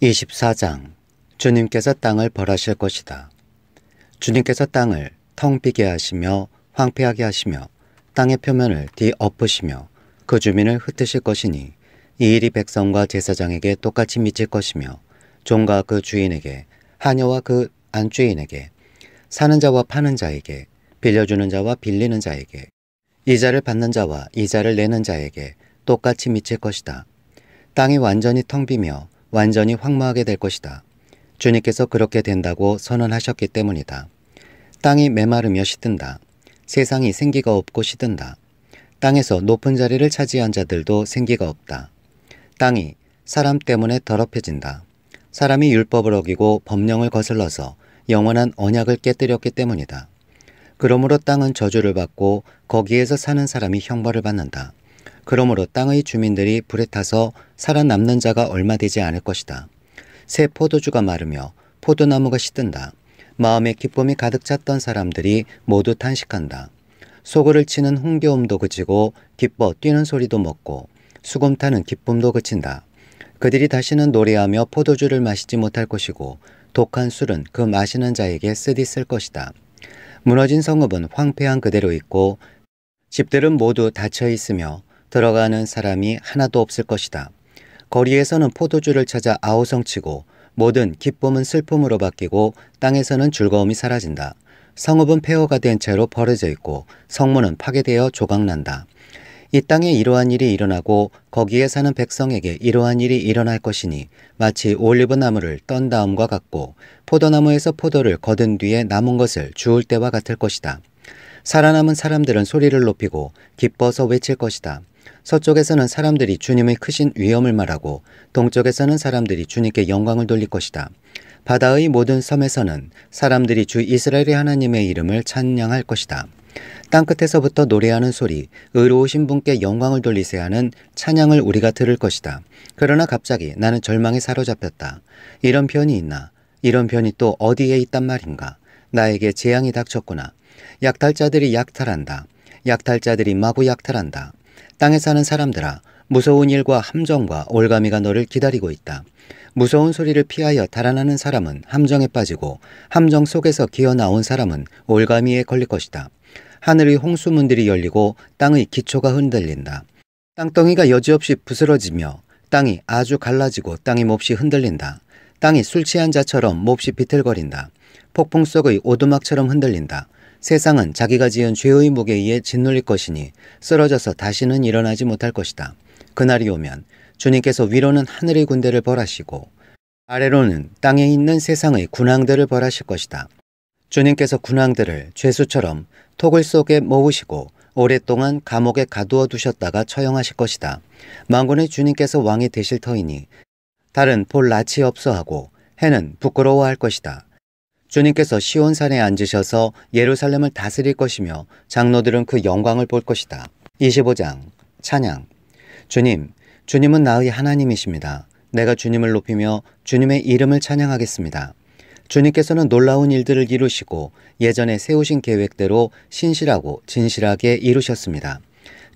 24장 주님께서 땅을 벌하실 것이다. 주님께서 땅을 텅 비게 하시며 황폐하게 하시며 땅의 표면을 뒤엎으시며 그 주민을 흩으실 것이니 이 일이 백성과 제사장에게 똑같이 미칠 것이며 종과 그 주인에게 하녀와 그 안주인에게 사는 자와 파는 자에게 빌려주는 자와 빌리는 자에게 이자를 받는 자와 이자를 내는 자에게 똑같이 미칠 것이다. 땅이 완전히 텅 비며 완전히 황무하게 될 것이다. 주님께서 그렇게 된다고 선언하셨기 때문이다. 땅이 메마르며 시든다. 세상이 생기가 없고 시든다. 땅에서 높은 자리를 차지한 자들도 생기가 없다. 땅이 사람 때문에 더럽혀진다. 사람이 율법을 어기고 법령을 거슬러서 영원한 언약을 깨뜨렸기 때문이다. 그러므로 땅은 저주를 받고 거기에서 사는 사람이 형벌을 받는다. 그러므로 땅의 주민들이 불에 타서 살아남는 자가 얼마 되지 않을 것이다. 새 포도주가 마르며 포도나무가 시든다. 마음에 기쁨이 가득 찼던 사람들이 모두 탄식한다. 소굴을 치는 흥겨움도 그치고 기뻐 뛰는 소리도 멎고 수금 타는 기쁨도 그친다. 그들이 다시는 노래하며 포도주를 마시지 못할 것이고 독한 술은 그 마시는 자에게 쓰디쓸 것이다. 무너진 성읍은 황폐한 그대로 있고 집들은 모두 닫혀 있으며 들어가는 사람이 하나도 없을 것이다. 거리에서는 포도주를 찾아 아우성치고 모든 기쁨은 슬픔으로 바뀌고 땅에서는 즐거움이 사라진다. 성읍은 폐허가 된 채로 버려져 있고 성문은 파괴되어 조각난다. 이 땅에 이러한 일이 일어나고 거기에 사는 백성에게 이러한 일이 일어날 것이니 마치 올리브 나무를 떤 다음과 같고 포도나무에서 포도를 거둔 뒤에 남은 것을 주울 때와 같을 것이다. 살아남은 사람들은 소리를 높이고 기뻐서 외칠 것이다. 서쪽에서는 사람들이 주님의 크신 위엄을 말하고 동쪽에서는 사람들이 주님께 영광을 돌릴 것이다. 바다의 모든 섬에서는 사람들이 주 이스라엘의 하나님의 이름을 찬양할 것이다. 땅끝에서부터 노래하는 소리, 의로우신 분께 영광을 돌리세 하는 찬양을 우리가 들을 것이다. 그러나 갑자기 나는 절망에 사로잡혔다. 이런 편이 있나? 이런 편이 또 어디에 있단 말인가? 나에게 재앙이 닥쳤구나. 약탈자들이 약탈한다. 약탈자들이 마구 약탈한다. 땅에 사는 사람들아, 무서운 일과 함정과 올가미가 너를 기다리고 있다. 무서운 소리를 피하여 달아나는 사람은 함정에 빠지고 함정 속에서 기어나온 사람은 올가미에 걸릴 것이다. 하늘의 홍수문들이 열리고 땅의 기초가 흔들린다. 땅덩이가 여지없이 부스러지며 땅이 아주 갈라지고 땅이 몹시 흔들린다. 땅이 술 취한 자처럼 몹시 비틀거린다. 폭풍 속의 오두막처럼 흔들린다. 세상은 자기가 지은 죄의 무게에 짓눌릴 것이니 쓰러져서 다시는 일어나지 못할 것이다. 그날이 오면 주님께서 위로는 하늘의 군대를 벌하시고 아래로는 땅에 있는 세상의 군왕들을 벌하실 것이다. 주님께서 군왕들을 죄수처럼 토굴 속에 모으시고 오랫동안 감옥에 가두어 두셨다가 처형하실 것이다. 만군의 주님께서 왕이 되실 터이니 달은 볼 낯이 없어하고 해는 부끄러워할 것이다. 주님께서 시온산에 앉으셔서 예루살렘을 다스릴 것이며 장로들은 그 영광을 볼 것이다. 25장 찬양. 주님은 나의 하나님이십니다. 내가 주님을 높이며 주님의 이름을 찬양하겠습니다. 주님께서는 놀라운 일들을 이루시고 예전에 세우신 계획대로 신실하고 진실하게 이루셨습니다.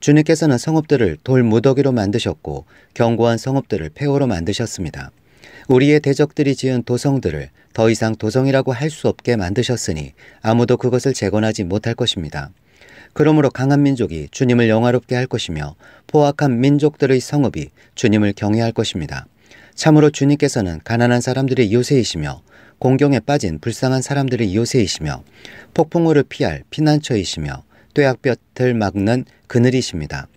주님께서는 성읍들을 돌 무더기로 만드셨고 견고한 성읍들을 폐허로 만드셨습니다. 우리의 대적들이 지은 도성들을 더 이상 도성이라고 할 수 없게 만드셨으니 아무도 그것을 재건하지 못할 것입니다. 그러므로 강한 민족이 주님을 영화롭게 할 것이며 포악한 민족들의 성읍이 주님을 경외할 것입니다. 참으로 주님께서는 가난한 사람들의 요새이시며 공경에 빠진 불쌍한 사람들의 요새이시며 폭풍우를 피할 피난처이시며 뙤약볕을 막는 그늘이십니다.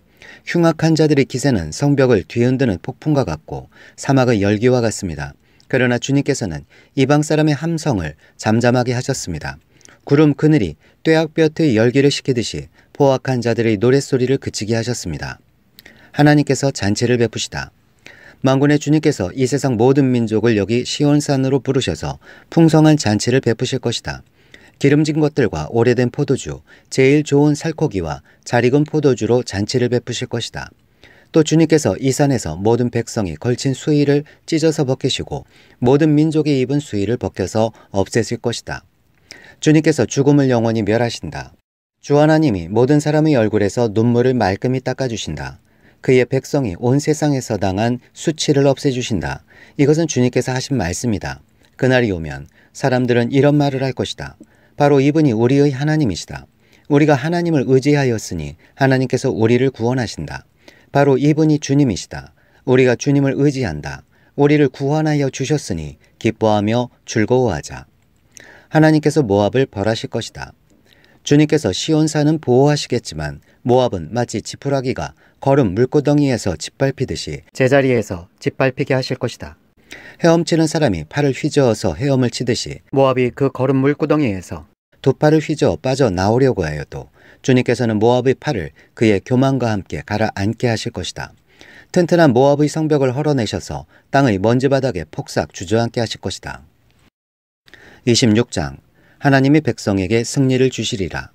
흉악한 자들의 기세는 성벽을 뒤흔드는 폭풍과 같고 사막의 열기와 같습니다. 그러나 주님께서는 이방 사람의 함성을 잠잠하게 하셨습니다. 구름 그늘이 뙤약볕의 열기를 식히듯이 포악한 자들의 노랫소리를 그치게 하셨습니다. 하나님께서 잔치를 베푸시다. 만군의 주님께서 이 세상 모든 민족을 여기 시온산으로 부르셔서 풍성한 잔치를 베푸실 것이다. 기름진 것들과 오래된 포도주, 제일 좋은 살코기와 잘 익은 포도주로 잔치를 베푸실 것이다. 또 주님께서 이 산에서 모든 백성이 걸친 수의를 찢어서 벗기시고 모든 민족이 입은 수의를 벗겨서 없애실 것이다. 주님께서 죽음을 영원히 멸하신다. 주 하나님이 모든 사람의 얼굴에서 눈물을 말끔히 닦아주신다. 그의 백성이 온 세상에서 당한 수치를 없애주신다. 이것은 주님께서 하신 말씀이다. 그날이 오면 사람들은 이런 말을 할 것이다. 바로 이분이 우리의 하나님이시다. 우리가 하나님을 의지하였으니 하나님께서 우리를 구원하신다. 바로 이분이 주님이시다. 우리가 주님을 의지한다. 우리를 구원하여 주셨으니 기뻐하며 즐거워하자. 하나님께서 모압을 벌하실 것이다. 주님께서 시온산은 보호하시겠지만 모압은 마치 지푸라기가 거름 물고덩이에서 짓밟히듯이 제자리에서 짓밟히게 하실 것이다. 헤엄치는 사람이 팔을 휘저어서 헤엄을 치듯이 모압이 그 거름 물고덩이에서 두 팔을 휘저어 빠져나오려고 하여도 주님께서는 모압의 팔을 그의 교만과 함께 가라앉게 하실 것이다. 튼튼한 모압의 성벽을 헐어내셔서 땅의 먼지바닥에 폭삭 주저앉게 하실 것이다. 26장 하나님이 백성에게 승리를 주시리라.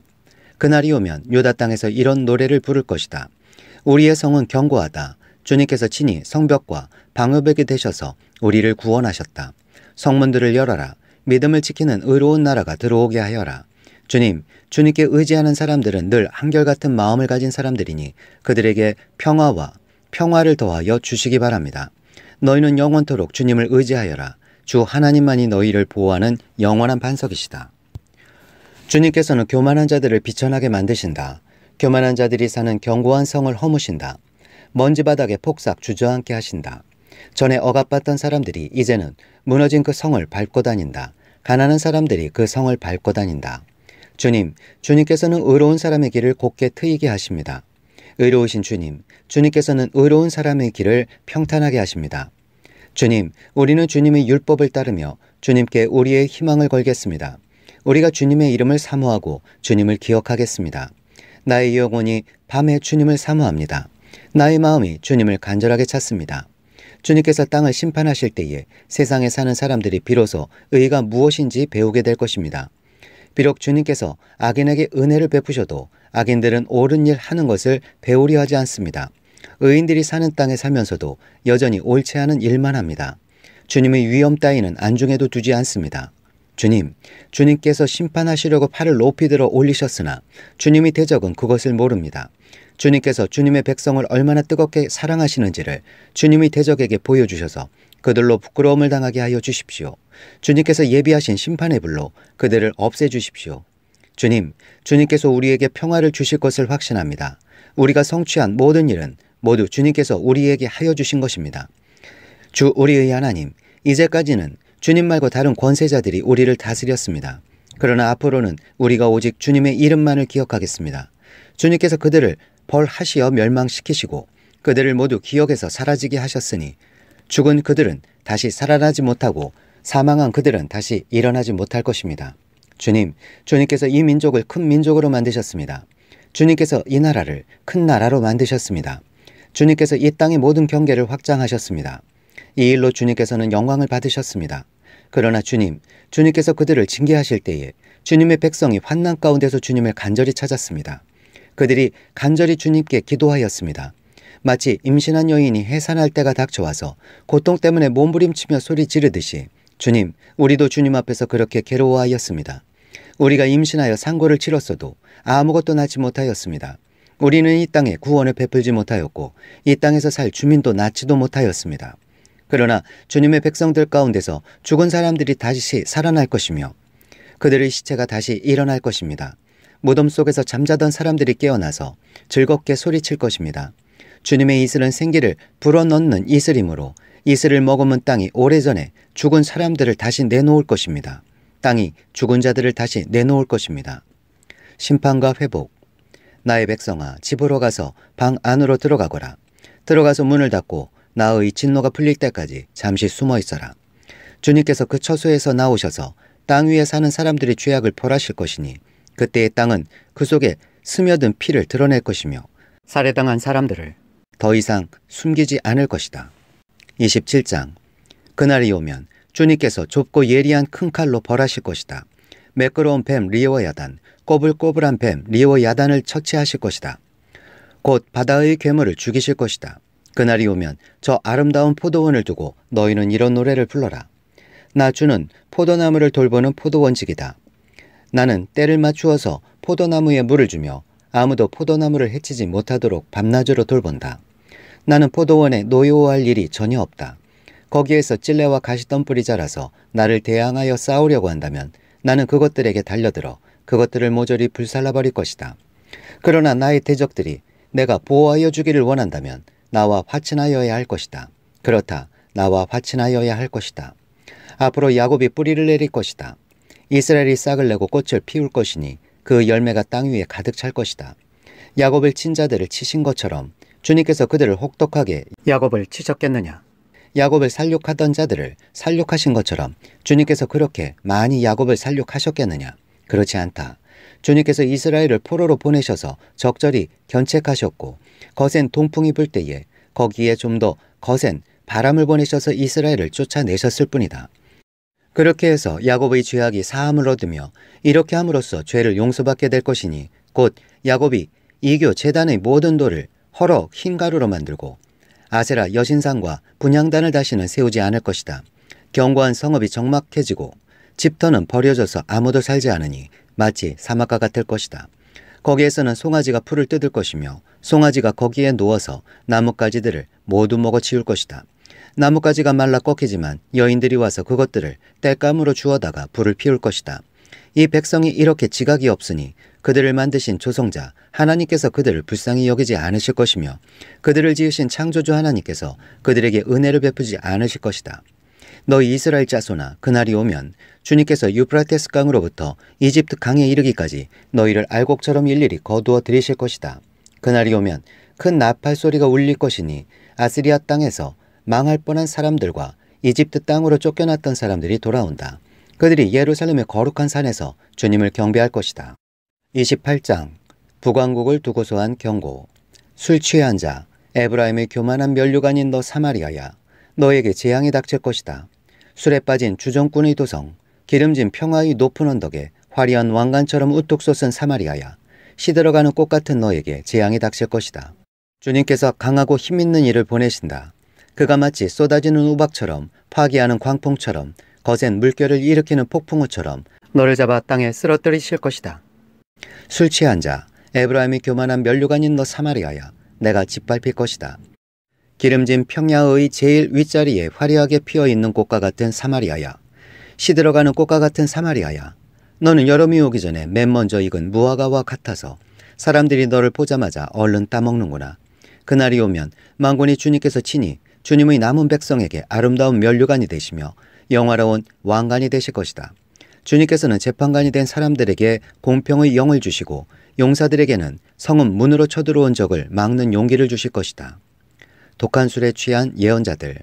그날이 오면 유다 땅에서 이런 노래를 부를 것이다. 우리의 성은 견고하다. 주님께서 친히 성벽과 방어벽이 되셔서 우리를 구원하셨다. 성문들을 열어라. 믿음을 지키는 의로운 나라가 들어오게 하여라. 주님, 주님께 의지하는 사람들은 늘 한결같은 마음을 가진 사람들이니 그들에게 평화를 더하여 주시기 바랍니다. 너희는 영원토록 주님을 의지하여라. 주 하나님만이 너희를 보호하는 영원한 반석이시다. 주님께서는 교만한 자들을 비천하게 만드신다. 교만한 자들이 사는 견고한 성을 허무신다. 먼지바닥에 폭삭 주저앉게 하신다. 전에 억압받던 사람들이 이제는 무너진 그 성을 밟고 다닌다. 가난한 사람들이 그 성을 밟고 다닌다. 주님께서는 의로운 사람의 길을 곧게 트이게 하십니다. 의로우신 주님, 주님께서는 의로운 사람의 길을 평탄하게 하십니다. 주님, 우리는 주님의 율법을 따르며 주님께 우리의 희망을 걸겠습니다. 우리가 주님의 이름을 사모하고 주님을 기억하겠습니다. 나의 영혼이 밤에 주님을 사모합니다. 나의 마음이 주님을 간절하게 찾습니다. 주님께서 땅을 심판하실 때에 세상에 사는 사람들이 비로소 의가 무엇인지 배우게 될 것입니다. 비록 주님께서 악인에게 은혜를 베푸셔도 악인들은 옳은 일 하는 것을 배우려 하지 않습니다. 의인들이 사는 땅에 살면서도 여전히 옳지 않은 일만 합니다. 주님의 위엄 따위는 안중에도 두지 않습니다. 주님께서 심판하시려고 팔을 높이 들어 올리셨으나 주님의 대적은 그것을 모릅니다. 주님께서 주님의 백성을 얼마나 뜨겁게 사랑하시는지를 주님의 대적에게 보여주셔서 그들로 부끄러움을 당하게 하여 주십시오. 주님께서 예비하신 심판의 불로 그들을 없애주십시오. 주님께서 우리에게 평화를 주실 것을 확신합니다. 우리가 성취한 모든 일은 모두 주님께서 우리에게 하여 주신 것입니다. 주 우리의 하나님, 이제까지는 주님 말고 다른 권세자들이 우리를 다스렸습니다. 그러나 앞으로는 우리가 오직 주님의 이름만을 기억하겠습니다. 주님께서 그들을 벌하시어 멸망시키시고 그들을 모두 기억에서 사라지게 하셨으니 죽은 그들은 다시 살아나지 못하고 사망한 그들은 다시 일어나지 못할 것입니다. 주님께서 이 민족을 큰 민족으로 만드셨습니다. 주님께서 이 나라를 큰 나라로 만드셨습니다. 주님께서 이 땅의 모든 경계를 확장하셨습니다. 이 일로 주님께서는 영광을 받으셨습니다. 그러나 주님께서 그들을 징계하실 때에 주님의 백성이 환난 가운데서 주님을 간절히 찾았습니다. 그들이 간절히 주님께 기도하였습니다. 마치 임신한 여인이 해산할 때가 닥쳐와서 고통 때문에 몸부림치며 소리 지르듯이 우리도 주님 앞에서 그렇게 괴로워하였습니다. 우리가 임신하여 상고를 치렀어도 아무것도 낳지 못하였습니다. 우리는 이 땅에 구원을 베풀지 못하였고 이 땅에서 살 주민도 낳지도 못하였습니다. 그러나 주님의 백성들 가운데서 죽은 사람들이 다시 살아날 것이며 그들의 시체가 다시 일어날 것입니다. 무덤 속에서 잠자던 사람들이 깨어나서 즐겁게 소리칠 것입니다. 주님의 이슬은 생기를 불어넣는 이슬이므로 이슬을 머금은 땅이 오래전에 죽은 사람들을 다시 내놓을 것입니다. 땅이 죽은 자들을 다시 내놓을 것입니다. 심판과 회복. 나의 백성아, 집으로 가서 방 안으로 들어가거라. 들어가서 문을 닫고 나의 진노가 풀릴 때까지 잠시 숨어 있어라. 주님께서 그 처소에서 나오셔서 땅 위에 사는 사람들의 죄악을 벌하실 것이니 그때의 땅은 그 속에 스며든 피를 드러낼 것이며 살해당한 사람들을 더 이상 숨기지 않을 것이다. 27장. 그날이 오면 주님께서 좁고 예리한 큰 칼로 벌하실 것이다. 매끄러운 뱀 리오야단, 꼬불꼬불한 뱀 리오야단을 처치하실 것이다. 곧 바다의 괴물을 죽이실 것이다. 그날이 오면 저 아름다운 포도원을 두고 너희는 이런 노래를 불러라. 나 주는 포도나무를 돌보는 포도원직이다. 나는 때를 맞추어서 포도나무에 물을 주며 아무도 포도나무를 해치지 못하도록 밤낮으로 돌본다. 나는 포도원에 노여워할 일이 전혀 없다. 거기에서 찔레와 가시덤불이 자라서 나를 대항하여 싸우려고 한다면 나는 그것들에게 달려들어 그것들을 모조리 불살라버릴 것이다. 그러나 나의 대적들이 내가 보호하여 주기를 원한다면 나와 화친하여야 할 것이다. 그렇다. 나와 화친하여야 할 것이다. 앞으로 야곱이 뿌리를 내릴 것이다. 이스라엘이 싹을 내고 꽃을 피울 것이니 그 열매가 땅 위에 가득 찰 것이다. 야곱을 친 자들을 치신 것처럼 주님께서 그들을 혹독하게 야곱을 치셨겠느냐. 야곱을 살육하던 자들을 살육하신 것처럼 주님께서 그렇게 많이 야곱을 살육하셨겠느냐. 그렇지 않다. 주님께서 이스라엘을 포로로 보내셔서 적절히 견책하셨고 거센 동풍이 불 때에 거기에 좀 더 거센 바람을 보내셔서 이스라엘을 쫓아내셨을 뿐이다. 그렇게 해서 야곱의 죄악이 사함을 얻으며 이렇게 함으로써 죄를 용서받게 될 것이니 곧 야곱이 이교 제단의 모든 돌을 허러 흰 가루로 만들고 아세라 여신상과 분향단을 다시는 세우지 않을 것이다. 견고한 성읍이 적막해지고 집터는 버려져서 아무도 살지 않으니 마치 사막과 같을 것이다. 거기에서는 송아지가 풀을 뜯을 것이며 송아지가 거기에 누워서 나뭇가지들을 모두 먹어치울 것이다. 나뭇가지가 말라 꺾이지만 여인들이 와서 그것들을 땔감으로 주워다가 불을 피울 것이다. 이 백성이 이렇게 지각이 없으니 그들을 만드신 조성자 하나님께서 그들을 불쌍히 여기지 않으실 것이며 그들을 지으신 창조주 하나님께서 그들에게 은혜를 베푸지 않으실 것이다. 너희 이스라엘 자손아, 그날이 오면 주님께서 유프라테스 강으로부터 이집트 강에 이르기까지 너희를 알곡처럼 일일이 거두어 들이실 것이다. 그날이 오면 큰 나팔 소리가 울릴 것이니 아시리아 땅에서 망할 뻔한 사람들과 이집트 땅으로 쫓겨났던 사람들이 돌아온다. 그들이 예루살렘의 거룩한 산에서 주님을 경배할 것이다. 28장 북왕국을 두고서 한 경고. 술 취한 자, 에브라임의 교만한 면류관인 너 사마리아야, 너에게 재앙이 닥칠 것이다. 술에 빠진 주정꾼의 도성, 기름진 평화의 높은 언덕에 화려한 왕관처럼 우뚝 솟은 사마리아야, 시들어가는 꽃 같은 너에게 재앙이 닥칠 것이다. 주님께서 강하고 힘있는 이를 보내신다. 그가 마치 쏟아지는 우박처럼 파괴하는 광풍처럼 거센 물결을 일으키는 폭풍우처럼 너를 잡아 땅에 쓰러뜨리실 것이다. 술 취한 자, 에브라임이 교만한 면류관인 너 사마리아야, 내가 짓밟힐 것이다. 기름진 평야의 제일 윗자리에 화려하게 피어있는 꽃과 같은 사마리아야, 시들어가는 꽃과 같은 사마리아야, 너는 여름이 오기 전에 맨 먼저 익은 무화과와 같아서 사람들이 너를 보자마자 얼른 따먹는구나. 그날이 오면 만군이 주님께서 친히 주님의 남은 백성에게 아름다운 면류관이 되시며 영화로운 왕관이 되실 것이다. 주님께서는 재판관이 된 사람들에게 공평의 영을 주시고 용사들에게는 성읍 문으로 쳐들어온 적을 막는 용기를 주실 것이다. 독한 술에 취한 예언자들.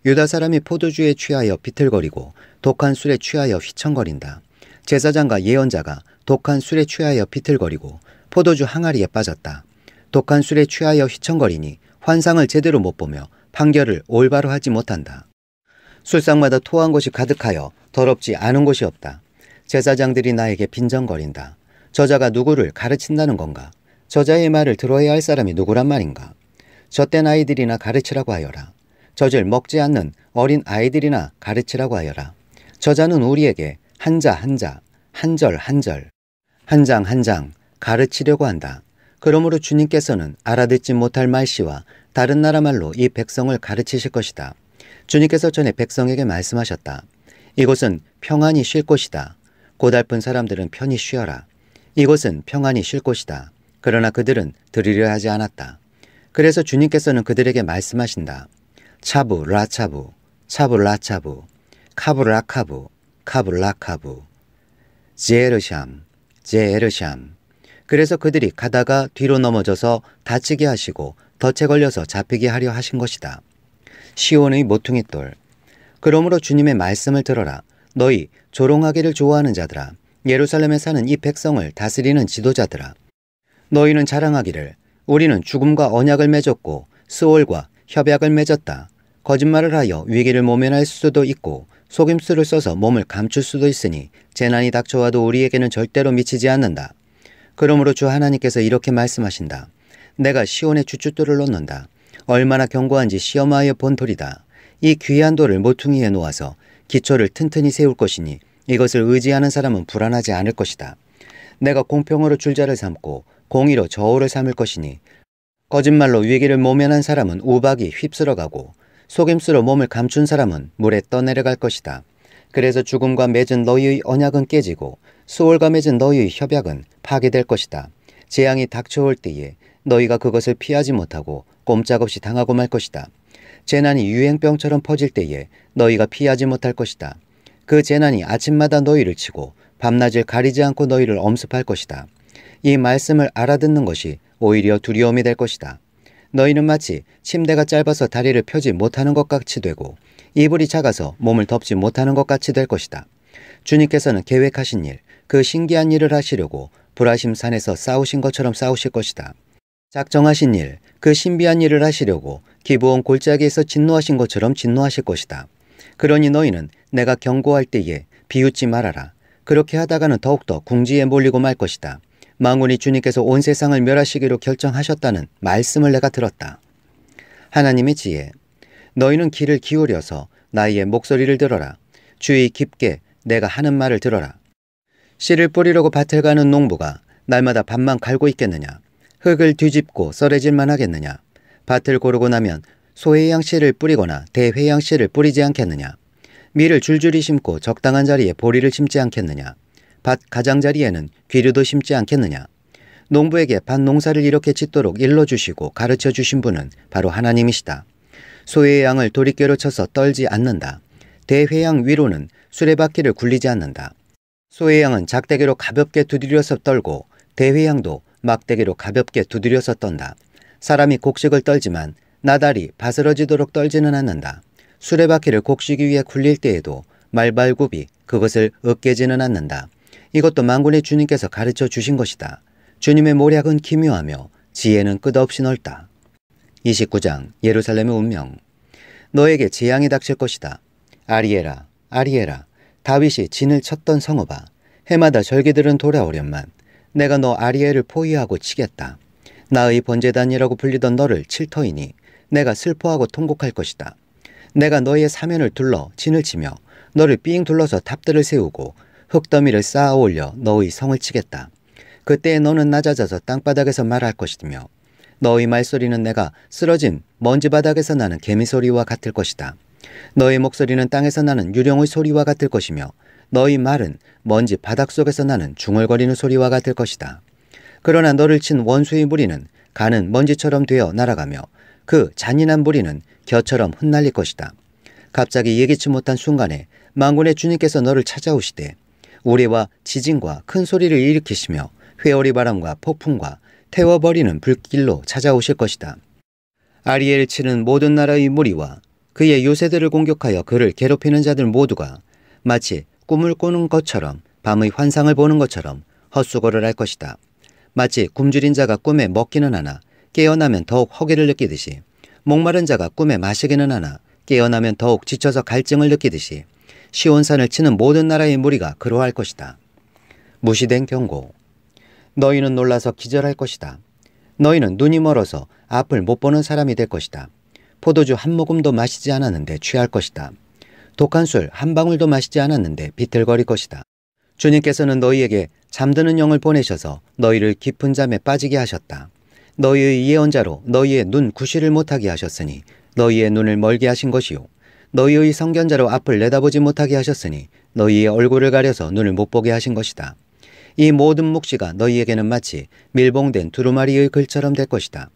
유다 사람이 포도주에 취하여 비틀거리고 독한 술에 취하여 휘청거린다. 제사장과 예언자가 독한 술에 취하여 비틀거리고 포도주 항아리에 빠졌다. 독한 술에 취하여 휘청거리니 환상을 제대로 못 보며 판결을 올바로 하지 못한다. 술상마다 토한 곳이 가득하여 더럽지 않은 곳이 없다. 제사장들이 나에게 빈정거린다. 저자가 누구를 가르친다는 건가? 저자의 말을 들어야 할 사람이 누구란 말인가? 젖된 아이들이나 가르치라고 하여라. 젖을 먹지 않는 어린 아이들이나 가르치라고 하여라. 저자는 우리에게 한자 한자, 한절 한절, 한 장 한 장 가르치려고 한다. 그러므로 주님께서는 알아듣지 못할 말씨와 다른 나라 말로 이 백성을 가르치실 것이다. 주님께서 전에 백성에게 말씀하셨다. 이곳은 평안히 쉴 곳이다. 고달픈 사람들은 편히 쉬어라. 이곳은 평안히 쉴 곳이다. 그러나 그들은 들으려 하지 않았다. 그래서 주님께서는 그들에게 말씀하신다. 차부 라차부, 차부 라차부, 카부 라카부, 카부 라카부, 제에르샴, 제에르샴. 그래서 그들이 가다가 뒤로 넘어져서 다치게 하시고 덫에 걸려서 잡히게 하려 하신 것이다. 시온의 모퉁이 돌. 그러므로 주님의 말씀을 들어라. 너희 조롱하기를 좋아하는 자들아, 예루살렘에 사는 이 백성을 다스리는 지도자들아. 너희는 자랑하기를 우리는 죽음과 언약을 맺었고 스올과 협약을 맺었다. 거짓말을 하여 위기를 모면할 수도 있고 속임수를 써서 몸을 감출 수도 있으니 재난이 닥쳐와도 우리에게는 절대로 미치지 않는다. 그러므로 주 하나님께서 이렇게 말씀하신다. 내가 시온의 주춧돌을 놓는다. 얼마나 견고한지 시험하여 본 돌이다. 이 귀한 돌을 모퉁이에 놓아서 기초를 튼튼히 세울 것이니 이것을 의지하는 사람은 불안하지 않을 것이다. 내가 공평으로 줄자를 삼고 공의로 저울을 삼을 것이니 거짓말로 위기를 모면한 사람은 우박이 휩쓸어가고 속임수로 몸을 감춘 사람은 물에 떠내려갈 것이다. 그래서 죽음과 맺은 너희의 언약은 깨지고 수월과 맺은 너희의 협약은 파괴될 것이다. 재앙이 닥쳐올 때에 너희가 그것을 피하지 못하고 꼼짝없이 당하고 말 것이다. 재난이 유행병처럼 퍼질 때에 너희가 피하지 못할 것이다. 그 재난이 아침마다 너희를 치고 밤낮을 가리지 않고 너희를 엄습할 것이다. 이 말씀을 알아듣는 것이 오히려 두려움이 될 것이다. 너희는 마치 침대가 짧아서 다리를 펴지 못하는 것 같이 되고 이불이 작아서 몸을 덮지 못하는 것 같이 될 것이다. 주님께서는 계획하신 일, 그 신기한 일을 하시려고 브라심 산에서 싸우신 것처럼 싸우실 것이다. 작정하신 일, 그 신비한 일을 하시려고 기브온 골짜기에서 진노하신 것처럼 진노하실 것이다. 그러니 너희는 내가 경고할 때에 비웃지 말아라. 그렇게 하다가는 더욱더 궁지에 몰리고 말 것이다. 만군이 주님께서 온 세상을 멸하시기로 결정하셨다는 말씀을 내가 들었다. 하나님의 지혜. 너희는 귀를 기울여서 나의 목소리를 들어라. 주의 깊게 내가 하는 말을 들어라. 씨를 뿌리려고 밭을 가는 농부가 날마다 밭만 갈고 있겠느냐? 흙을 뒤집고 썰어질만 하겠느냐? 밭을 고르고 나면 소해양 씨를 뿌리거나 대회양 씨를 뿌리지 않겠느냐? 밀을 줄줄이 심고 적당한 자리에 보리를 심지 않겠느냐? 밭 가장자리에는 귀류도 심지 않겠느냐? 농부에게 밭 농사를 이렇게 짓도록 일러주시고 가르쳐 주신 분은 바로 하나님이시다. 소의 양을 도리깨로 쳐서 떨지 않는다. 대회양 위로는 수레바퀴를 굴리지 않는다. 소의 양은 작대기로 가볍게 두드려서 떨고 대회양도 막대기로 가볍게 두드려서 떤다. 사람이 곡식을 떨지만 나달이 바스러지도록 떨지는 않는다. 수레바퀴를 곡식 위에 굴릴 때에도 말발굽이 그것을 으깨지는 않는다. 이것도 만군의 주님께서 가르쳐 주신 것이다. 주님의 모략은 기묘하며 지혜는 끝없이 넓다. 29장 예루살렘의 운명. 너에게 재앙이 닥칠 것이다. 아리에라, 아리에라, 다윗이 진을 쳤던 성읍아, 해마다 절기들은 돌아오련만 내가 너 아리엘을 포위하고 치겠다. 나의 번제단이라고 불리던 너를 칠 터이니 내가 슬퍼하고 통곡할 것이다. 내가 너의 사면을 둘러 진을 치며 너를 삥 둘러서 탑들을 세우고 흙더미를 쌓아 올려 너의 성을 치겠다. 그때에 너는 낮아져서 땅바닥에서 말할 것이며 너의 말소리는 내가 쓰러진 먼지바닥에서 나는 개미소리와 같을 것이다. 너의 목소리는 땅에서 나는 유령의 소리와 같을 것이며 너의 말은 먼지 바닥 속에서 나는 중얼거리는 소리와 같을 것이다. 그러나 너를 친 원수의 무리는 가는 먼지처럼 되어 날아가며 그 잔인한 무리는 겨처럼 흩날릴 것이다. 갑자기 예기치 못한 순간에 만군의 주님께서 너를 찾아오시되 우레와 지진과 큰 소리를 일으키시며 회오리 바람과 폭풍과 태워버리는 불길로 찾아오실 것이다. 아리엘 치는 모든 나라의 무리와 그의 요새들을 공격하여 그를 괴롭히는 자들 모두가 마치 꿈을 꾸는 것처럼 밤의 환상을 보는 것처럼 헛수고를 할 것이다. 마치 굶주린 자가 꿈에 먹기는 하나 깨어나면 더욱 허기를 느끼듯이 목마른 자가 꿈에 마시기는 하나 깨어나면 더욱 지쳐서 갈증을 느끼듯이 시온산을 치는 모든 나라의 무리가 그러할 것이다. 무시된 경고. 너희는 놀라서 기절할 것이다. 너희는 눈이 멀어서 앞을 못 보는 사람이 될 것이다. 포도주 한 모금도 마시지 않았는데 취할 것이다. 독한 술 한 방울도 마시지 않았는데 비틀거릴 것이다. 주님께서는 너희에게 잠드는 영을 보내셔서 너희를 깊은 잠에 빠지게 하셨다. 너희의 예언자로 너희의 눈 구시를 못하게 하셨으니 너희의 눈을 멀게 하신 것이요. 너희의 성견자로 앞을 내다보지 못하게 하셨으니 너희의 얼굴을 가려서 눈을 못 보게 하신 것이다. 이 모든 묵시가 너희에게는 마치 밀봉된 두루마리의 글처럼 될 것이다.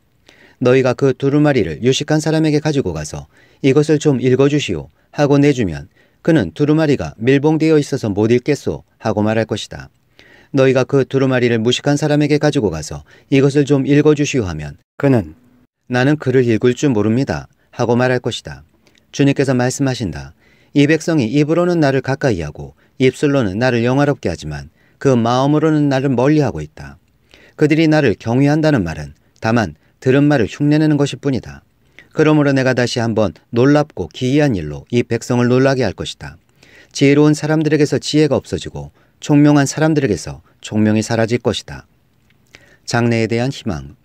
너희가 그 두루마리를 유식한 사람에게 가지고 가서 이것을 좀 읽어주시오 하고 내주면 그는 두루마리가 밀봉되어 있어서 못 읽겠소 하고 말할 것이다. 너희가 그 두루마리를 무식한 사람에게 가지고 가서 이것을 좀 읽어주시오 하면 그는 나는 글을 읽을 줄 모릅니다 하고 말할 것이다. 주님께서 말씀하신다. 이 백성이 입으로는 나를 가까이 하고 입술로는 나를 영화롭게 하지만 그 마음으로는 나를 멀리하고 있다. 그들이 나를 경외한다는 말은 다만 들은 말을 흉내내는 것일 뿐이다. 그러므로 내가 다시 한번 놀랍고 기이한 일로 이 백성을 놀라게 할 것이다. 지혜로운 사람들에게서 지혜가 없어지고 총명한 사람들에게서 총명이 사라질 것이다. 장래에 대한 희망.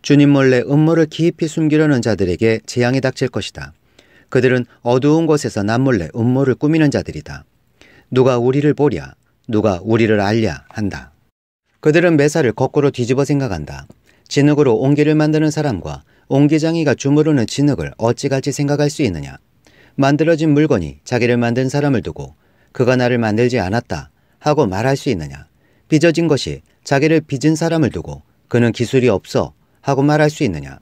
주님 몰래 음모를 깊이 숨기려는 자들에게 재앙이 닥칠 것이다. 그들은 어두운 곳에서 남몰래 음모를 꾸미는 자들이다. 누가 우리를 보랴, 누가 우리를 알랴 한다. 그들은 매사를 거꾸로 뒤집어 생각한다. 진흙으로 옹기를 만드는 사람과 옹기장이가 주무르는 진흙을 어찌같이 생각할 수 있느냐. 만들어진 물건이 자기를 만든 사람을 두고 그가 나를 만들지 않았다 하고 말할 수 있느냐. 빚어진 것이 자기를 빚은 사람을 두고 그는 기술이 없어 하고 말할 수 있느냐.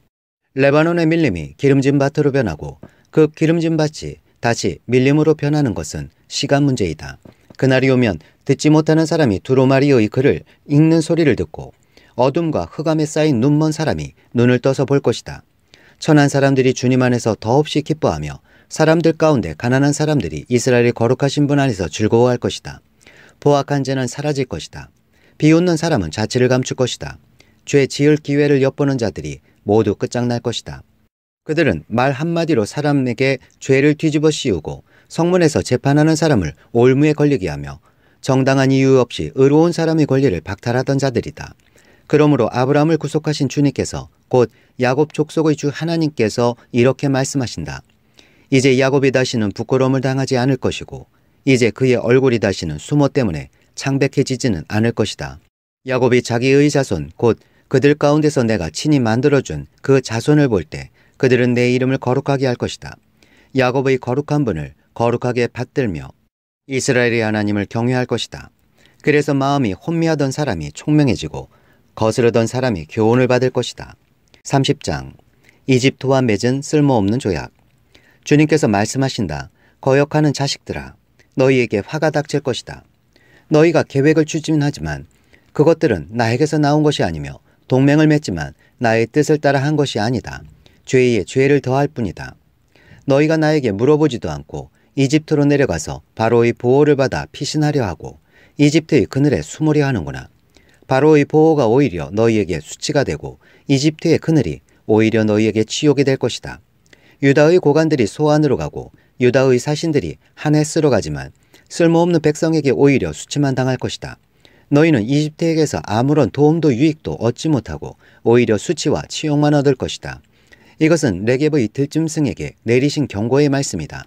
레바논의 밀림이 기름진 밭으로 변하고 그 기름진 밭이 다시 밀림으로 변하는 것은 시간 문제이다. 그날이 오면 듣지 못하는 사람이 두루마리의 글을 읽는 소리를 듣고 어둠과 흑암에 쌓인 눈먼 사람이 눈을 떠서 볼 것이다. 천한 사람들이 주님 안에서 더없이 기뻐하며 사람들 가운데 가난한 사람들이 이스라엘의 거룩하신 분 안에서 즐거워할 것이다. 포악한 자는 사라질 것이다. 비웃는 사람은 자취를 감출 것이다. 죄 지을 기회를 엿보는 자들이 모두 끝장날 것이다. 그들은 말 한마디로 사람에게 죄를 뒤집어 씌우고 성문에서 재판하는 사람을 올무에 걸리게 하며 정당한 이유 없이 의로운 사람의 권리를 박탈하던 자들이다. 그러므로 아브라함을 구속하신 주님께서 곧 야곱 족속의 주 하나님께서 이렇게 말씀하신다. 이제 야곱이 다시는 부끄러움을 당하지 않을 것이고 이제 그의 얼굴이 다시는 수모 때문에 창백해지지는 않을 것이다. 야곱이 자기의 자손 곧 그들 가운데서 내가 친히 만들어준 그 자손을 볼 때 그들은 내 이름을 거룩하게 할 것이다. 야곱의 거룩한 분을 거룩하게 받들며 이스라엘의 하나님을 경외할 것이다. 그래서 마음이 혼미하던 사람이 총명해지고 거스르던 사람이 교훈을 받을 것이다. 30장 이집트와 맺은 쓸모없는 조약. 주님께서 말씀하신다. 거역하는 자식들아, 너희에게 화가 닥칠 것이다. 너희가 계획을 추진하지만 그것들은 나에게서 나온 것이 아니며 동맹을 맺지만 나의 뜻을 따라 한 것이 아니다. 죄에 죄를 더할 뿐이다. 너희가 나에게 물어보지도 않고 이집트로 내려가서 바로의 보호를 받아 피신하려 하고 이집트의 그늘에 숨으려 하는구나. 바로의 보호가 오히려 너희에게 수치가 되고 이집트의 그늘이 오히려 너희에게 치욕이 될 것이다. 유다의 고관들이 소안으로 가고 유다의 사신들이 하네스로 가지만 쓸모없는 백성에게 오히려 수치만 당할 것이다. 너희는 이집트에게서 아무런 도움도 유익도 얻지 못하고 오히려 수치와 치욕만 얻을 것이다. 이것은 레겝의 들짐승에게 내리신 경고의 말씀이다.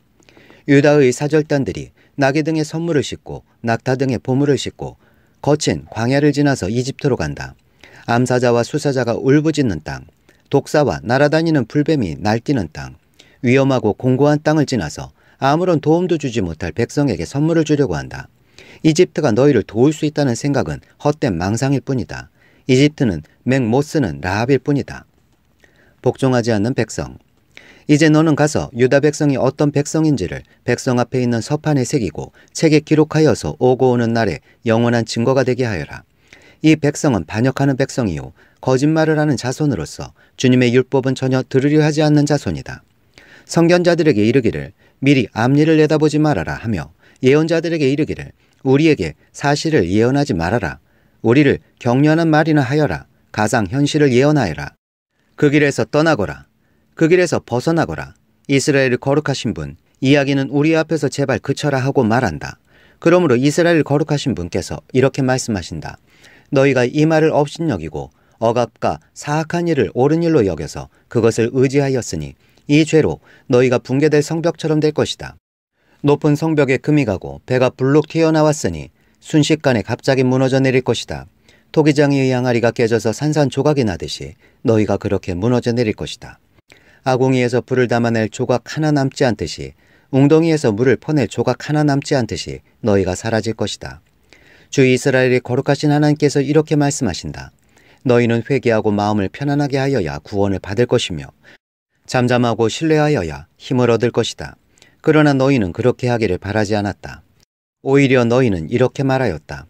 유다의 사절단들이 나귀 등의 선물을 싣고 낙타 등의 보물을 싣고 거친 광야를 지나서 이집트로 간다. 암사자와 수사자가 울부짖는 땅, 독사와 날아다니는 불뱀이 날뛰는 땅, 위험하고 공고한 땅을 지나서 아무런 도움도 주지 못할 백성에게 선물을 주려고 한다. 이집트가 너희를 도울 수 있다는 생각은 헛된 망상일 뿐이다. 이집트는 맹 못 쓰는 라합일 뿐이다. 복종하지 않는 백성. 이제 너는 가서 유다 백성이 어떤 백성인지를 백성 앞에 있는 서판에 새기고 책에 기록하여서 오고 오는 날에 영원한 증거가 되게 하여라. 이 백성은 반역하는 백성이요 거짓말을 하는 자손으로서 주님의 율법은 전혀 들으려 하지 않는 자손이다. 선견자들에게 이르기를 미리 앞일을 내다보지 말아라 하며 예언자들에게 이르기를 우리에게 사실을 예언하지 말아라. 우리를 격려하는 말이나 하여라. 가상 현실을 예언하여라. 그 길에서 떠나거라. 그 길에서 벗어나거라. 이스라엘을 거룩하신 분, 이야기는 우리 앞에서 제발 그쳐라 하고 말한다. 그러므로 이스라엘을 거룩하신 분께서 이렇게 말씀하신다. 너희가 이 말을 업신여기고 억압과 사악한 일을 옳은 일로 여겨서 그것을 의지하였으니 이 죄로 너희가 붕괴될 성벽처럼 될 것이다. 높은 성벽에 금이 가고 배가 불룩 튀어나왔으니 순식간에 갑자기 무너져 내릴 것이다. 토기장이의 양아리가 깨져서 산산조각이 나듯이 너희가 그렇게 무너져 내릴 것이다. 아궁이에서 불을 담아낼 조각 하나 남지 않듯이 웅덩이에서 물을 퍼낼 조각 하나 남지 않듯이 너희가 사라질 것이다. 주 이스라엘의 거룩하신 하나님께서 이렇게 말씀하신다. 너희는 회개하고 마음을 편안하게 하여야 구원을 받을 것이며 잠잠하고 신뢰하여야 힘을 얻을 것이다. 그러나 너희는 그렇게 하기를 바라지 않았다. 오히려 너희는 이렇게 말하였다.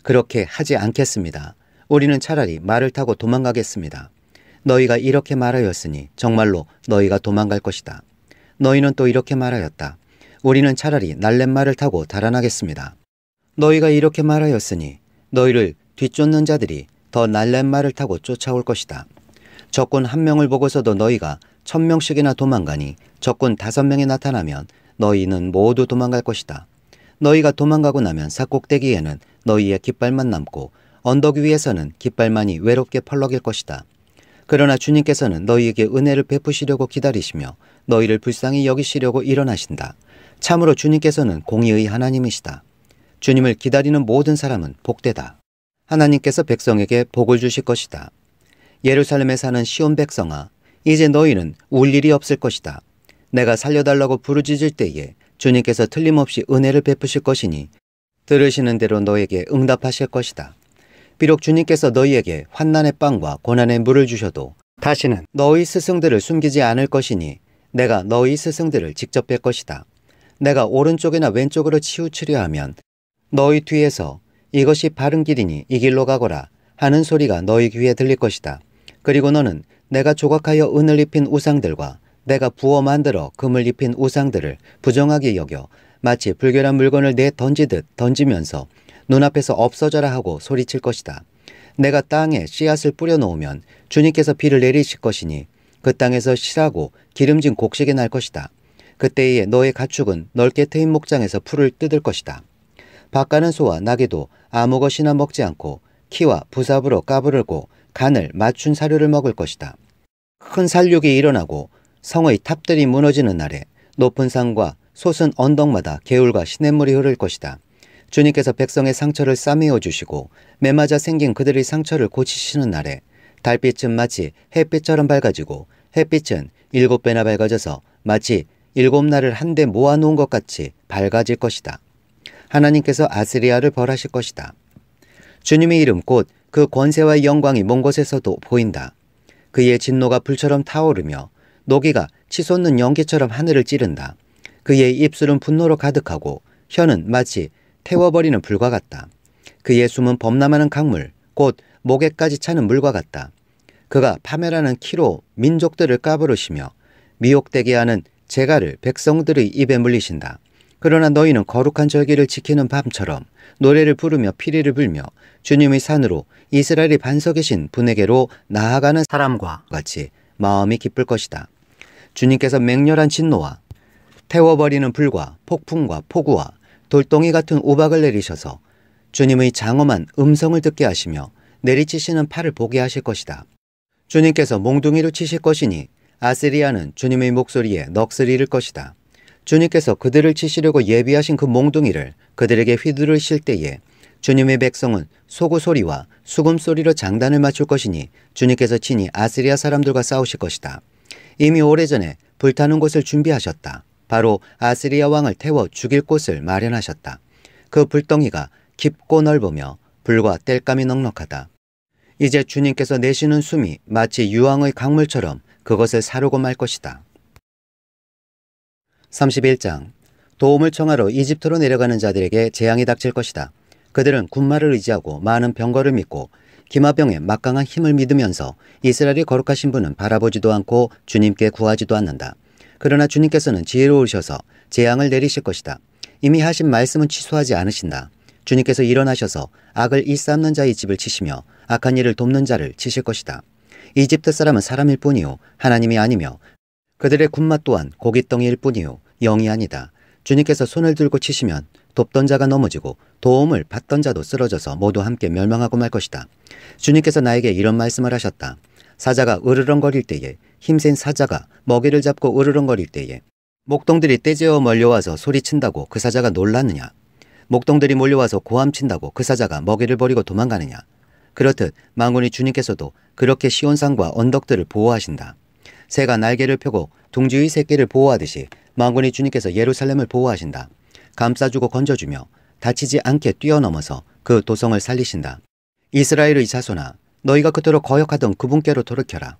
그렇게 하지 않겠습니다. 우리는 차라리 말을 타고 도망가겠습니다. 너희가 이렇게 말하였으니 정말로 너희가 도망갈 것이다. 너희는 또 이렇게 말하였다. 우리는 차라리 날렛말을 타고 달아나겠습니다. 너희가 이렇게 말하였으니 너희를 뒤쫓는 자들이 더 날렛말을 타고 쫓아올 것이다. 적군 1명을 보고서도 너희가 1000명씩이나 도망가니 적군 5명이 나타나면 너희는 모두 도망갈 것이다. 너희가 도망가고 나면 산꼭대기에는 너희의 깃발만 남고 언덕 위에서는 깃발만이 외롭게 펄럭일 것이다. 그러나 주님께서는 너희에게 은혜를 베푸시려고 기다리시며 너희를 불쌍히 여기시려고 일어나신다. 참으로 주님께서는 공의의 하나님이시다. 주님을 기다리는 모든 사람은 복되다. 하나님께서 백성에게 복을 주실 것이다. 예루살렘에 사는 시온 백성아, 이제 너희는 울 일이 없을 것이다. 내가 살려달라고 부르짖을 때에 주님께서 틀림없이 은혜를 베푸실 것이니 들으시는 대로 너에게 응답하실 것이다. 비록 주님께서 너희에게 환난의 빵과 고난의 물을 주셔도 다시는 너희 스승들을 숨기지 않을 것이니 내가 너희 스승들을 직접 뵐 것이다. 내가 오른쪽이나 왼쪽으로 치우치려 하면 너희 뒤에서 이것이 바른 길이니 이 길로 가거라 하는 소리가 너희 귀에 들릴 것이다. 그리고 너는 내가 조각하여 은을 입힌 우상들과 내가 부어 만들어 금을 입힌 우상들을 부정하게 여겨 마치 불결한 물건을 내 던지듯 던지면서 눈앞에서 없어져라 하고 소리칠 것이다. 내가 땅에 씨앗을 뿌려놓으면 주님께서 비를 내리실 것이니 그 땅에서 실하고 기름진 곡식이 날 것이다. 그때에 너의 가축은 넓게 트인 목장에서 풀을 뜯을 것이다. 밭가는 소와 나귀도 아무 것이나 먹지 않고 키와 부삽으로 까부르고 간을 맞춘 사료를 먹을 것이다. 큰 살육이 일어나고 성의 탑들이 무너지는 날에 높은 산과 솟은 언덕마다 개울과 시냇물이 흐를 것이다. 주님께서 백성의 상처를 싸매어 주시고 매맞아 생긴 그들의 상처를 고치시는 날에 달빛은 마치 햇빛처럼 밝아지고 햇빛은 7배나 밝아져서 마치 7날을 한데 모아놓은 것 같이 밝아질 것이다. 하나님께서 아스리야를 벌하실 것이다. 주님의 이름 곧 그 권세와 영광이 먼 곳에서도 보인다. 그의 진노가 불처럼 타오르며 노기가 치솟는 연기처럼 하늘을 찌른다. 그의 입술은 분노로 가득하고 혀는 마치 태워버리는 불과 같다. 그의 숨은 범람하는 강물, 곧 목에까지 차는 물과 같다. 그가 파멸하는 키로 민족들을 까부르시며 미혹되게 하는 재갈을 백성들의 입에 물리신다. 그러나 너희는 거룩한 절기를 지키는 밤처럼 노래를 부르며 피리를 불며 주님의 산으로 이스라엘의 반석이신 분에게로 나아가는 사람과 같이 마음이 기쁠 것이다. 주님께서 맹렬한 진노와 태워버리는 불과 폭풍과 폭우와 돌덩이 같은 우박을 내리셔서 주님의 장엄한 음성을 듣게 하시며 내리치시는 팔을 보게 하실 것이다. 주님께서 몽둥이로 치실 것이니 아스리야는 주님의 목소리에 넋을 잃을 것이다. 주님께서 그들을 치시려고 예비하신 그 몽둥이를 그들에게 휘두르실 때에 주님의 백성은 소구 소리와 수금 소리로 장단을 맞출 것이니 주님께서 친히 아스리야 사람들과 싸우실 것이다. 이미 오래전에 불타는 곳을 준비하셨다. 바로 아스리야 왕을 태워 죽일 곳을 마련하셨다. 그 불덩이가 깊고 넓으며 불과 땔감이 넉넉하다. 이제 주님께서 내쉬는 숨이 마치 유황의 강물처럼 그것을 사르고 말 것이다. 31장. 도움을 청하러 이집트로 내려가는 자들에게 재앙이 닥칠 것이다. 그들은 군마를 의지하고 많은 병거를 믿고 기마병의 막강한 힘을 믿으면서 이스라엘이 거룩하신 분은 바라보지도 않고 주님께 구하지도 않는다. 그러나 주님께서는 지혜로우셔서 재앙을 내리실 것이다. 이미 하신 말씀은 취소하지 않으신다. 주님께서 일어나셔서 악을 일삼는 자의 집을 치시며 악한 일을 돕는 자를 치실 것이다. 이집트 사람은 사람일 뿐이요 하나님이 아니며 그들의 군마 또한 고깃덩이일 뿐이요 영이 아니다. 주님께서 손을 들고 치시면 돕던 자가 넘어지고 도움을 받던 자도 쓰러져서 모두 함께 멸망하고 말 것이다. 주님께서 나에게 이런 말씀을 하셨다. 사자가 으르렁거릴 때에 힘센 사자가 먹이를 잡고 으르렁거릴 때에 목동들이 떼제어 몰려와서 소리친다고 그 사자가 놀랐느냐? 목동들이 몰려와서 고함친다고 그 사자가 먹이를 버리고 도망가느냐? 그렇듯 만군의 주님께서도 그렇게 시온산과 언덕들을 보호하신다. 새가 날개를 펴고 둥지의 새끼를 보호하듯이 만군의 주님께서 예루살렘을 보호하신다. 감싸주고 건져주며 다치지 않게 뛰어넘어서 그 도성을 살리신다. 이스라엘의 자손아, 너희가 그토록 거역하던 그분께로 돌이켜라.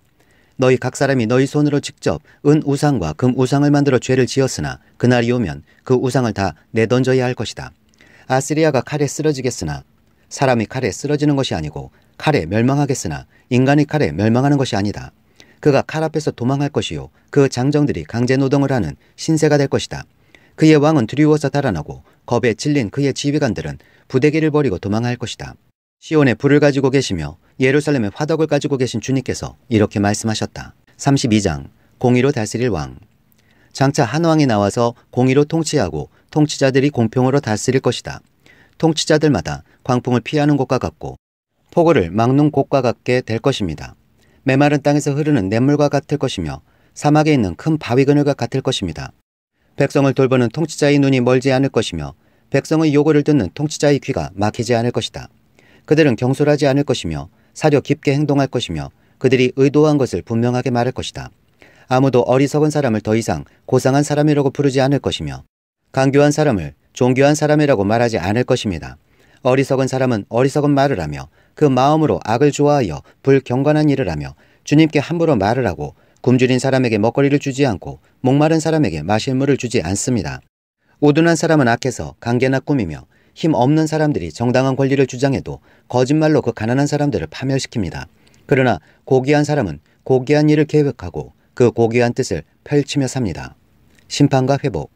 너희 각 사람이 너희 손으로 직접 은 우상과 금 우상을 만들어 죄를 지었으나 그날이 오면 그 우상을 다 내던져야 할 것이다. 아스리야가 칼에 쓰러지겠으나 사람이 칼에 쓰러지는 것이 아니고 칼에 멸망하겠으나 인간이 칼에 멸망하는 것이 아니다. 그가 칼 앞에서 도망할 것이요 그 장정들이 강제노동을 하는 신세가 될 것이다. 그의 왕은 두려워서 달아나고 겁에 질린 그의 지휘관들은 부대기를 버리고 도망할 것이다. 시온에 불을 가지고 계시며 예루살렘에 화덕을 가지고 계신 주님께서 이렇게 말씀하셨다. 32장. 공의로 다스릴 왕. 장차 한 왕이 나와서 공의로 통치하고 통치자들이 공평으로 다스릴 것이다. 통치자들마다 광풍을 피하는 곳과 같고 폭우를 막는 곳과 같게 될 것입니다. 메마른 땅에서 흐르는 냇물과 같을 것이며 사막에 있는 큰 바위 그늘과 같을 것입니다. 백성을 돌보는 통치자의 눈이 멀지 않을 것이며 백성의 요구를 듣는 통치자의 귀가 막히지 않을 것이다. 그들은 경솔하지 않을 것이며 사려 깊게 행동할 것이며 그들이 의도한 것을 분명하게 말할 것이다. 아무도 어리석은 사람을 더 이상 고상한 사람이라고 부르지 않을 것이며 강교한 사람을 존귀한 사람이라고 말하지 않을 것입니다. 어리석은 사람은 어리석은 말을 하며 그 마음으로 악을 좋아하여 불경건한 일을 하며 주님께 함부로 말을 하고 굶주린 사람에게 먹거리를 주지 않고 목마른 사람에게 마실 물을 주지 않습니다. 우둔한 사람은 악해서 강개나 꾸미며 힘 없는 사람들이 정당한 권리를 주장해도 거짓말로 그 가난한 사람들을 파멸시킵니다. 그러나 고귀한 사람은 고귀한 일을 계획하고 그 고귀한 뜻을 펼치며 삽니다. 심판과 회복.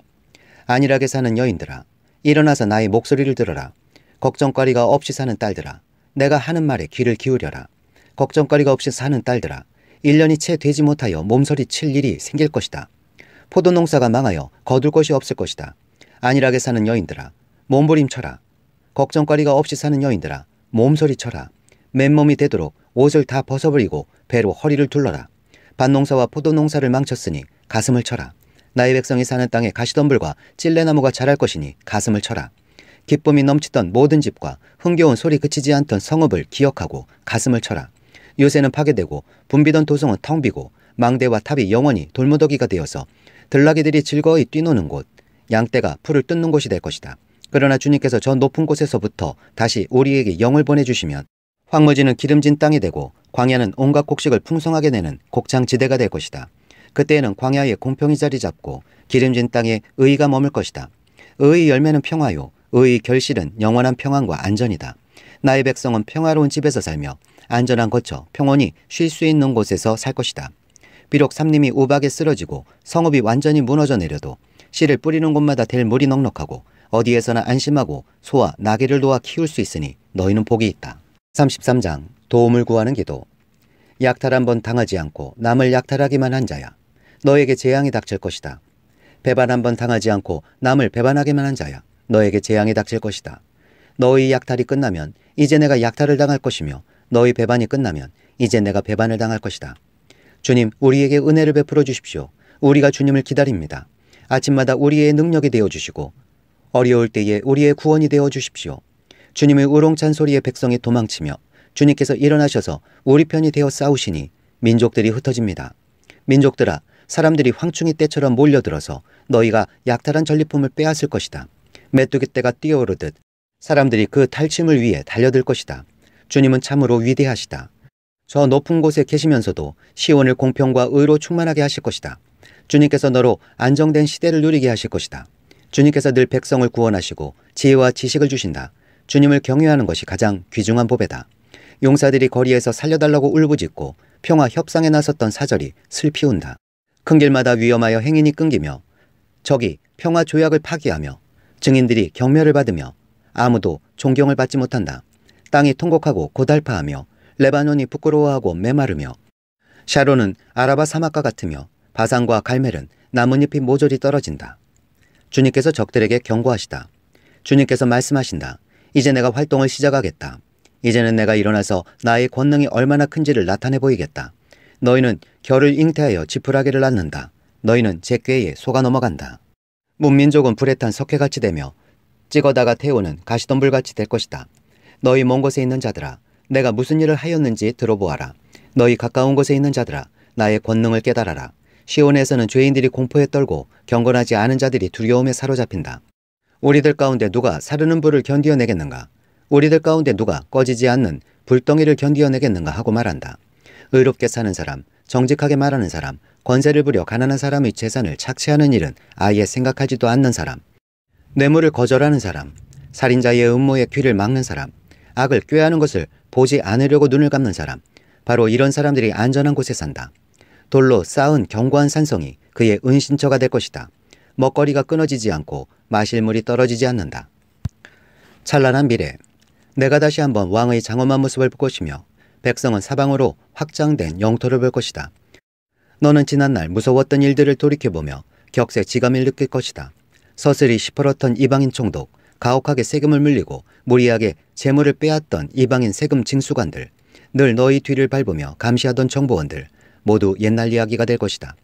안일하게 사는 여인들아, 일어나서 나의 목소리를 들어라. 걱정거리가 없이 사는 딸들아, 내가 하는 말에 귀를 기울여라. 걱정거리가 없이 사는 딸들아, 1년이 채 되지 못하여 몸서리 칠 일이 생길 것이다. 포도농사가 망하여 거둘 것이 없을 것이다. 안일하게 사는 여인들아, 몸부림쳐라. 걱정거리가 없이 사는 여인들아, 몸서리 쳐라. 맨몸이 되도록 옷을 다 벗어버리고 배로 허리를 둘러라. 밭농사와 포도농사를 망쳤으니 가슴을 쳐라. 나의 백성이 사는 땅에 가시덤불과 찔레나무가 자랄 것이니 가슴을 쳐라. 기쁨이 넘치던 모든 집과 흥겨운 소리 그치지 않던 성읍을 기억하고 가슴을 쳐라. 요새는 파괴되고 붐비던 도성은 텅 비고 망대와 탑이 영원히 돌무더기가 되어서 들나귀들이 즐거이 뛰노는 곳, 양떼가 풀을 뜯는 곳이 될 것이다. 그러나 주님께서 저 높은 곳에서부터 다시 우리에게 영을 보내주시면 황무지는 기름진 땅이 되고 광야는 온갖 곡식을 풍성하게 내는 곡창지대가 될 것이다. 그때에는 광야에 공평이 자리 잡고 기름진 땅에 의가 머물 것이다. 의의 열매는 평화요, 의의 결실은 영원한 평안과 안전이다. 나의 백성은 평화로운 집에서 살며 안전한 거처 평온히 쉴 수 있는 곳에서 살 것이다. 비록 삼림이 우박에 쓰러지고 성읍이 완전히 무너져 내려도 씨를 뿌리는 곳마다 될 물이 넉넉하고 어디에서나 안심하고 소와 나귀를 놓아 키울 수 있으니 너희는 복이 있다. 33장 도움을 구하는 기도. 약탈 한번 당하지 않고 남을 약탈하기만 한 자야, 너에게 재앙이 닥칠 것이다. 배반 한번 당하지 않고 남을 배반하기만 한 자야, 너에게 재앙이 닥칠 것이다. 너희 약탈이 끝나면 이제 내가 약탈을 당할 것이며 너희 배반이 끝나면 이제 내가 배반을 당할 것이다. 주님, 우리에게 은혜를 베풀어 주십시오. 우리가 주님을 기다립니다. 아침마다 우리의 능력이 되어주시고 어려울 때에 우리의 구원이 되어주십시오. 주님의 우롱찬 소리에 백성이 도망치며 주님께서 일어나셔서 우리 편이 되어 싸우시니 민족들이 흩어집니다. 민족들아, 사람들이 황충이 때처럼 몰려들어서 너희가 약탈한 전리품을 빼앗을 것이다. 메뚜기 떼가 뛰어오르듯 사람들이 그 탈취물 위에 달려들 것이다. 주님은 참으로 위대하시다. 저 높은 곳에 계시면서도 시온을 공평과 의로 충만하게 하실 것이다. 주님께서 너로 안정된 시대를 누리게 하실 것이다. 주님께서 늘 백성을 구원하시고 지혜와 지식을 주신다. 주님을 경외하는 것이 가장 귀중한 보배다. 용사들이 거리에서 살려달라고 울부짖고 평화 협상에 나섰던 사절이 슬피 운다. 큰 길마다 위험하여 행인이 끊기며 적이 평화 조약을 파기하며 증인들이 경멸을 받으며 아무도 존경을 받지 못한다. 땅이 통곡하고 고달파하며 레바논이 부끄러워하고 메마르며 샤론은 아라바 사막과 같으며 바산과 갈멜은 나뭇잎이 모조리 떨어진다. 주님께서 적들에게 경고하시다. 주님께서 말씀하신다. 이제 내가 활동을 시작하겠다. 이제는 내가 일어나서 나의 권능이 얼마나 큰지를 나타내 보이겠다. 너희는 겨를 잉태하여 지푸라기를 낳는다. 너희는 제 꾀에 속아 넘어간다. 문민족은 불에 탄 석회같이 되며 찍어다가 태우는 가시덤불같이 될 것이다. 너희 먼 곳에 있는 자들아, 내가 무슨 일을 하였는지 들어보아라. 너희 가까운 곳에 있는 자들아, 나의 권능을 깨달아라. 시온에서는 죄인들이 공포에 떨고 경건하지 않은 자들이 두려움에 사로잡힌다. 우리들 가운데 누가 사르는 불을 견디어내겠는가? 우리들 가운데 누가 꺼지지 않는 불덩이를 견디어내겠는가 하고 말한다. 의롭게 사는 사람, 정직하게 말하는 사람, 권세를 부려 가난한 사람의 재산을 착취하는 일은 아예 생각하지도 않는 사람, 뇌물을 거절하는 사람, 살인자의 음모에 귀를 막는 사람, 악을 꾀하는 것을 보지 않으려고 눈을 감는 사람, 바로 이런 사람들이 안전한 곳에 산다. 돌로 쌓은 견고한 산성이 그의 은신처가 될 것이다. 먹거리가 끊어지지 않고 마실 물이 떨어지지 않는다. 찬란한 미래. 내가 다시 한번 왕의 장엄한 모습을 볼 것이며 백성은 사방으로 확장된 영토를 볼 것이다. 너는 지난날 무서웠던 일들을 돌이켜보며 격세 지감을 느낄 것이다. 서슬이 시퍼렇던 이방인 총독, 가혹하게 세금을 물리고 무리하게 재물을 빼앗던 이방인 세금 징수관들, 늘 너희 뒤를 밟으며 감시하던 정보원들, 모두 옛날 이야기가 될 것이다.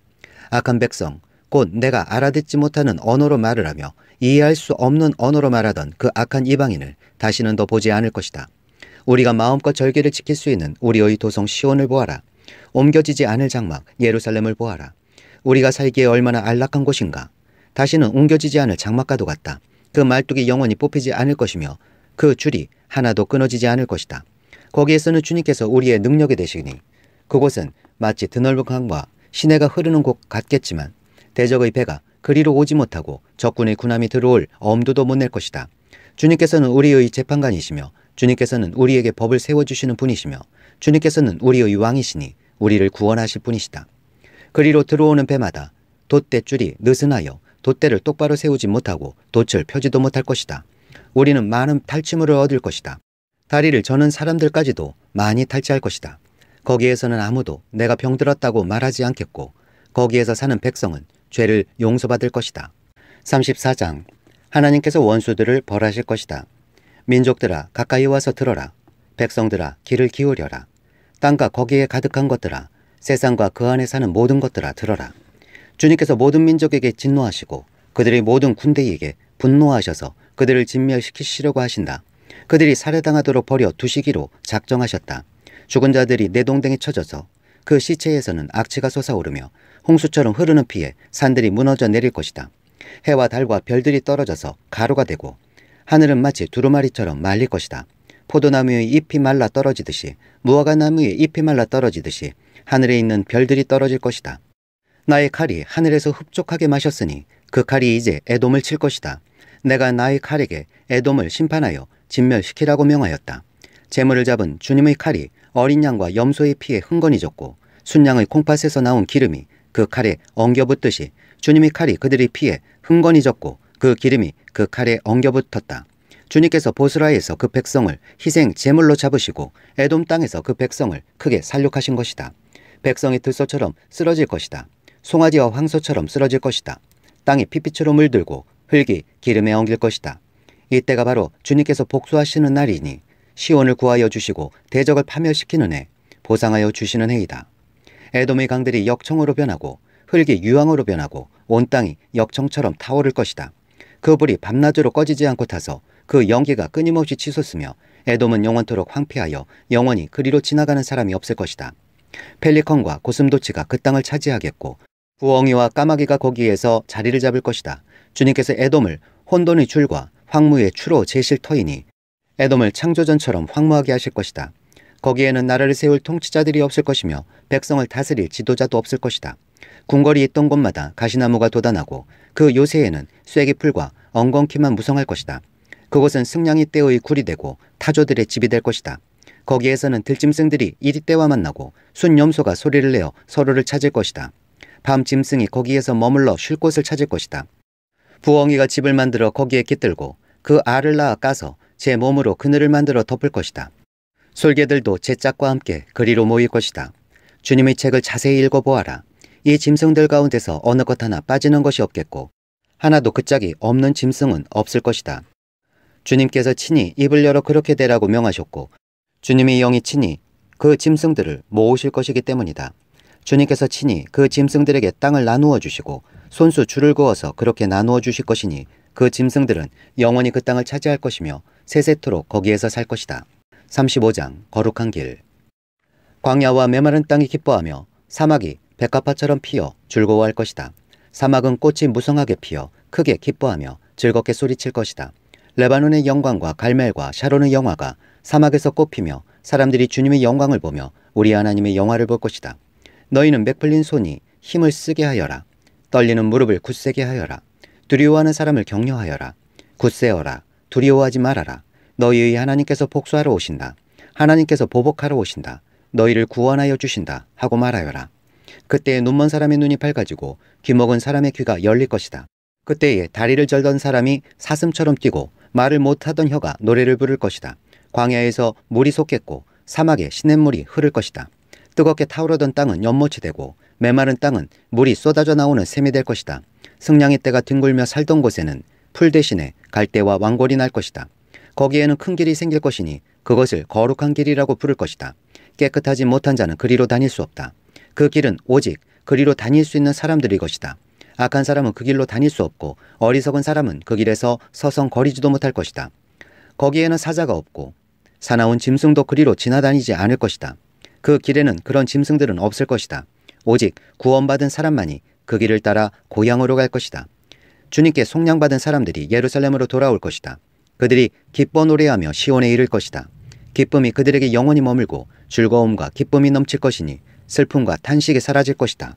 악한 백성, 곧 내가 알아듣지 못하는 언어로 말을 하며 이해할 수 없는 언어로 말하던 그 악한 이방인을 다시는 더 보지 않을 것이다. 우리가 마음껏 절개를 지킬 수 있는 우리의 도성 시온을 보아라. 옮겨지지 않을 장막 예루살렘을 보아라. 우리가 살기에 얼마나 안락한 곳인가. 다시는 옮겨지지 않을 장막과도 같다. 그 말뚝이 영원히 뽑히지 않을 것이며 그 줄이 하나도 끊어지지 않을 것이다. 거기에서는 주님께서 우리의 능력이 되시니 그곳은 마치 드넓은 강과 시내가 흐르는 곳 같겠지만 대적의 배가 그리로 오지 못하고 적군의 군함이 들어올 엄두도 못 낼 것이다. 주님께서는 우리의 재판관이시며 주님께서는 우리에게 법을 세워주시는 분이시며 주님께서는 우리의 왕이시니 우리를 구원하실 분이시다. 그리로 들어오는 배마다 돛대줄이 느슨하여 돛대를 똑바로 세우지 못하고 돛을 펴지도 못할 것이다. 우리는 많은 탈취물을 얻을 것이다. 다리를 저는 사람들까지도 많이 탈취할 것이다. 거기에서는 아무도 내가 병들었다고 말하지 않겠고 거기에서 사는 백성은 죄를 용서받을 것이다. 34장. 하나님께서 원수들을 벌하실 것이다. 민족들아 가까이 와서 들어라. 백성들아 귀를 기울여라. 땅과 거기에 가득한 것들아 세상과 그 안에 사는 모든 것들아 들어라. 주님께서 모든 민족에게 진노하시고 그들의 모든 군대에게 분노하셔서 그들을 진멸시키시려고 하신다. 그들이 살해당하도록 버려 두시기로 작정하셨다. 죽은 자들이 내동댕이 쳐져서 그 시체에서는 악취가 솟아오르며 홍수처럼 흐르는 피에 산들이 무너져 내릴 것이다. 해와 달과 별들이 떨어져서 가루가 되고 하늘은 마치 두루마리처럼 말릴 것이다. 포도나무의 잎이 말라 떨어지듯이 무화과나무의 잎이 말라 떨어지듯이 하늘에 있는 별들이 떨어질 것이다. 나의 칼이 하늘에서 흡족하게 마셨으니 그 칼이 이제 에돔을 칠 것이다. 내가 나의 칼에게 에돔을 심판하여 진멸시키라고 명하였다. 재물을 잡은 주님의 칼이 어린 양과 염소의 피에 흥건히 졌고 순양의 콩팥에서 나온 기름이 그 칼에 엉겨붙듯이 주님의 칼이 그들의 피에 흥건히 졌고 그 기름이 그 칼에 엉겨붙었다. 주님께서 보스라에서 그 백성을 희생 제물로 잡으시고 에돔 땅에서 그 백성을 크게 살육하신 것이다. 백성이 들소처럼 쓰러질 것이다. 송아지와 황소처럼 쓰러질 것이다. 땅이 피빛으로 물들고 흙이 기름에 엉길 것이다. 이때가 바로 주님께서 복수하시는 날이니 시온을 구하여 주시고 대적을 파멸시키는 해, 보상하여 주시는 해이다. 에돔의 강들이 역청으로 변하고 흙이 유황으로 변하고 온 땅이 역청처럼 타오를 것이다. 그 불이 밤낮으로 꺼지지 않고 타서 그 연기가 끊임없이 치솟으며 에돔은 영원토록 황폐하여 영원히 그리로 지나가는 사람이 없을 것이다. 펠리컨과 고슴도치가 그 땅을 차지하겠고 부엉이와 까마귀가 거기에서 자리를 잡을 것이다. 주님께서 에돔을 혼돈의 줄과 황무의 추로 재실 터이니 에돔을 창조전처럼 황무하게 하실 것이다. 거기에는 나라를 세울 통치자들이 없을 것이며 백성을 다스릴 지도자도 없을 것이다. 궁궐이 있던 곳마다 가시나무가 돋아나고 그 요새에는 쐐기풀과 엉겅퀴만 무성할 것이다. 그곳은 승냥이 떼의 굴이 되고 타조들의 집이 될 것이다. 거기에서는 들짐승들이 이리 떼와 만나고 순염소가 소리를 내어 서로를 찾을 것이다. 밤 짐승이 거기에서 머물러 쉴 곳을 찾을 것이다. 부엉이가 집을 만들어 거기에 깃들고 그 알을 낳아 까서 제 몸으로 그늘을 만들어 덮을 것이다. 솔개들도 제 짝과 함께 그리로 모일 것이다. 주님의 책을 자세히 읽어보아라. 이 짐승들 가운데서 어느 것 하나 빠지는 것이 없겠고 하나도 그 짝이 없는 짐승은 없을 것이다. 주님께서 친히 입을 열어 그렇게 되라고 명하셨고 주님의 영이 친히 그 짐승들을 모으실 것이기 때문이다. 주님께서 친히 그 짐승들에게 땅을 나누어 주시고 손수 줄을 그어서 그렇게 나누어 주실 것이니 그 짐승들은 영원히 그 땅을 차지할 것이며 세세토록 거기에서 살 것이다. 35장. 거룩한 길. 광야와 메마른 땅이 기뻐하며 사막이 백합화처럼 피어 즐거워할 것이다. 사막은 꽃이 무성하게 피어 크게 기뻐하며 즐겁게 소리칠 것이다. 레바논의 영광과 갈멜과 샤론의 영화가 사막에서 꽃피며 사람들이 주님의 영광을 보며 우리 하나님의 영화를 볼 것이다. 너희는 맥풀린 손이 힘을 쓰게 하여라. 떨리는 무릎을 굳세게 하여라. 두려워하는 사람을 격려하여라. 굳세어라. 두려워하지 말아라. 너희의 하나님께서 복수하러 오신다. 하나님께서 보복하러 오신다. 너희를 구원하여 주신다 하고 말하여라. 그때에 눈먼 사람의 눈이 밝아지고 귀먹은 사람의 귀가 열릴 것이다. 그때에 다리를 절던 사람이 사슴처럼 뛰고 말을 못하던 혀가 노래를 부를 것이다. 광야에서 물이 솟겠고 사막에 시냇물이 흐를 것이다. 뜨겁게 타오르던 땅은 연못이 되고 메마른 땅은 물이 쏟아져 나오는 샘이 될 것이다. 승냥이 떼가 뒹굴며 살던 곳에는 풀 대신에 갈대와 왕골이 날 것이다. 거기에는 큰 길이 생길 것이니 그것을 거룩한 길이라고 부를 것이다. 깨끗하지 못한 자는 그리로 다닐 수 없다. 그 길은 오직 그리로 다닐 수 있는 사람들의 것이다. 악한 사람은 그 길로 다닐 수 없고 어리석은 사람은 그 길에서 서성거리지도 못할 것이다. 거기에는 사자가 없고 사나운 짐승도 그리로 지나다니지 않을 것이다. 그 길에는 그런 짐승들은 없을 것이다. 오직 구원받은 사람만이 그 길을 따라 고향으로 갈 것이다. 주님께 속량받은 사람들이 예루살렘으로 돌아올 것이다. 그들이 기뻐 노래하며 시온에 이를 것이다. 기쁨이 그들에게 영원히 머물고 즐거움과 기쁨이 넘칠 것이니 슬픔과 탄식이 사라질 것이다.